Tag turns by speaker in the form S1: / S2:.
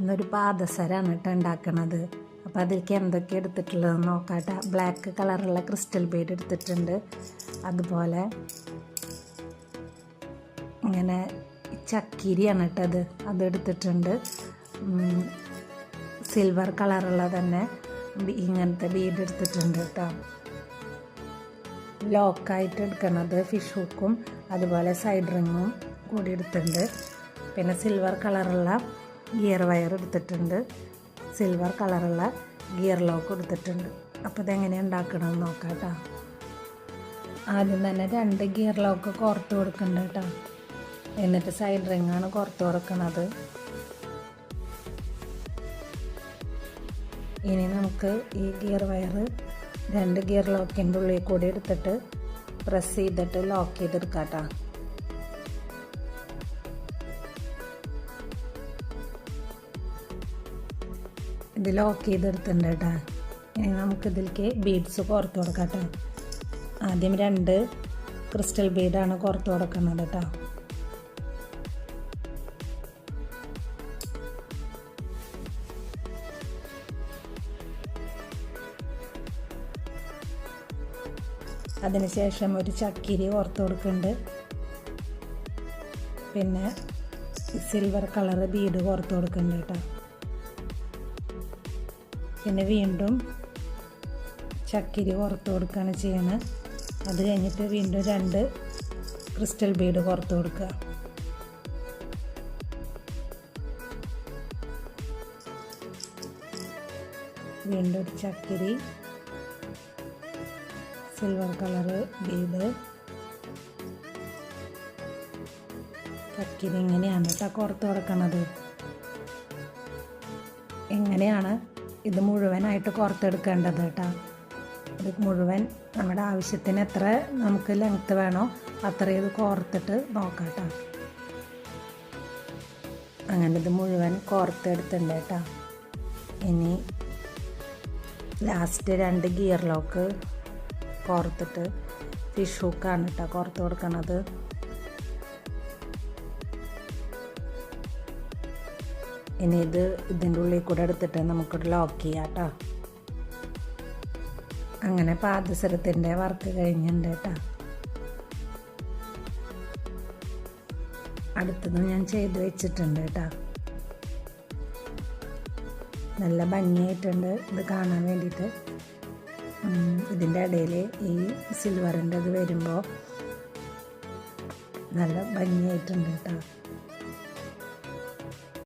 S1: ഇന്നൊരു പാദസരമാണ് കേട്ടോ ഉണ്ടാക്കണത്. അപ്പോൾ അതിലേക്ക് എന്തൊക്കെ എടുത്തിട്ടുള്ളതെന്ന് നോക്കാട്ടെ. ബ്ലാക്ക് കളറുള്ള ക്രിസ്റ്റൽ ബീഡ് എടുത്തിട്ടുണ്ട്. അതുപോലെ ഇങ്ങനെ ചക്കിരിയാണ് കേട്ടത്, അതെടുത്തിട്ടുണ്ട്. സിൽവർ കളറുള്ള തന്നെ ഇങ്ങനത്തെ ബീഡ് എടുത്തിട്ടുണ്ട് കേട്ടോ. ലോക്കായിട്ട് എടുക്കുന്നത് ഫിഷ് ഹുക്കും അതുപോലെ സൈഡ് റിങ്ങും കൂടി എടുത്തിട്ടുണ്ട്. പിന്നെ സിൽവർ കളറുള്ള ഗിയർ വയർ എടുത്തിട്ടുണ്ട്. സിൽവർ കളറുള്ള ഗിയർ ലോക്ക് എടുത്തിട്ടുണ്ട്. അപ്പോൾ ഇതെങ്ങനെ ഉണ്ടാക്കണമെന്ന് നോക്കാം കേട്ടോ. ആദ്യം തന്നെ 2 ഗിയർ ലോക്ക് കോർത്ത് കൊടുക്കുന്നുണ്ട് കേട്ടോ. എന്നിട്ട് സൈഡ് റിങ്ങാണ് കോർത്ത് കൊടുക്കുന്നത്. ഇനി നമുക്ക് ഈ ഗിയർ വയർ 2 ഗിയർ ലോക്കിൻ്റെ ഉള്ളിൽ കൂടി എടുത്തിട്ട് പ്രസ് ചെയ്തിട്ട് ലോക്ക് ചെയ്തെടുക്കാം കേട്ടോ. ഇത് ലോക്ക് ചെയ്തെടുത്തിട്ടുണ്ട് കേട്ടോ. ഇനി നമുക്കിതിലേക്ക് ബീഡ്സ് കോർത്ത് കൊടുക്കാം കേട്ടോ. ആദ്യം 2 ക്രിസ്റ്റൽ ബീഡാണ് കോർത്ത് കൊടുക്കുന്നത് കേട്ടോ. അതിനുശേഷം ഒരു ചക്കിരി ഓർത്ത് കൊടുക്കുന്നുണ്ട്. പിന്നെ സിൽവർ കളർ ബീഡ് കോർത്ത് കൊടുക്കുന്നുണ്ട് കേട്ടോ. പിന്നെ വീണ്ടും ചക്കിരി കോർത്ത് കൊടുക്കുകയാണ് ചെയ്യുന്നത്. അത് കഴിഞ്ഞിട്ട് വീണ്ടും 2 ക്രിസ്റ്റൽ ബീഡ് കോർത്ത് കൊടുക്കുക. വീണ്ടും ഒരു ചക്കിരി, സിൽവർ കളറ് ബീഡ്, ചക്കിരി. ഇങ്ങനെയാണ് കേട്ടോ കോർത്ത് കൊടുക്കണത്. എങ്ങനെയാണ് ഇത് മുഴുവനായിട്ട് കോർത്തെടുക്കേണ്ടത് കേട്ടോ. ഇത് മുഴുവൻ നമ്മുടെ ആവശ്യത്തിന് എത്ര നമുക്ക് ലെങ്ത്ത് വേണോ അത്രയും ഇത് കോർത്തിട്ട് നോക്കാം കേട്ടോ. അങ്ങനെ ഇത് മുഴുവൻ കോർത്തെടുത്തിട്ടുണ്ട് കേട്ടോ. ഇനി ലാസ്റ്റ് 2 ഗിയർ ലോക്ക് കോർത്തിട്ട് ഫിഷ് ഹുക്കാണ് കേട്ടോ കോർത്ത് കൊടുക്കണത്. ഇനി ഇതിൻ്റെ ഉള്ളിൽ കൂടെ എടുത്തിട്ട് നമുക്കൊരു ലോക്ക് ചെയ്യാം കേട്ടോ. അങ്ങനെ പാദസരത്തിൻ്റെ വർക്ക് കഴിഞ്ഞിട്ടുണ്ട് കേട്ടോ. അടുത്തത് ഞാൻ ചെയ്ത് വെച്ചിട്ടുണ്ട് കേട്ടോ. നല്ല ഭംഗിയായിട്ടുണ്ട് ഇത് കാണാൻ വേണ്ടിയിട്ട്. ഇതിൻ്റെ ഇടയിൽ ഈ സിൽവറിൻ്റെ ഇത് വരുമ്പോൾ നല്ല ഭംഗിയായിട്ടുണ്ട് കേട്ടോ.